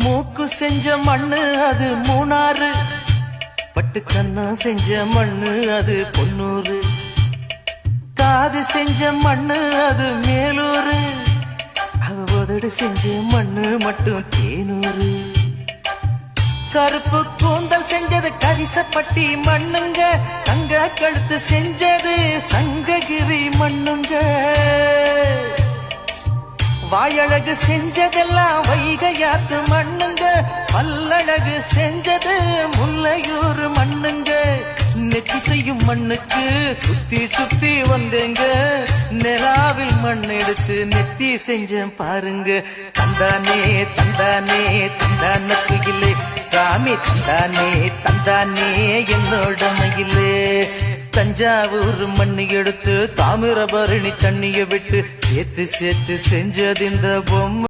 மூக்கு செஞ்ச மண்ணு அது மூணாறு, பட்டு கண்ணா செஞ்ச மண்ணு அது பொன்னூறு, காது செஞ்ச மண்ணு அது மேலூரு, அவ உதடு செஞ்ச மண்ணு மட்டும் தேனூரு. கருப்பு கூந்தல் செஞ்சது கரிசப்பட்டி மண்ணுங்க, தங்க கழுத்து செஞ்சது சங்ககிரி மண்ணுங்க, வாயழகு செஞ்சதெல்லாம் வைகையாத்து மண்ணுங்க, பல்லழகு செஞ்சது முல்லையூர் மண்ணுங்க. நெத்தி செய்யும் மண்ணுக்கு சுத்தி சுத்தி வந்தேங்க, நிலாவில் மண் எடுத்து நெத்தி செஞ்சேன் பாருங்க. தந்தானே தந்தானே தந்தான குயிலே, சாமி தந்தானே தந்தானே என்னோட மயிலே. தஞ்சாவூர் மண்ணு எடுத்து தாமிரபரணி தண்ணிய விட்டு சேர்த்து சேர்த்து செஞ்சது இந்த பொம்மை.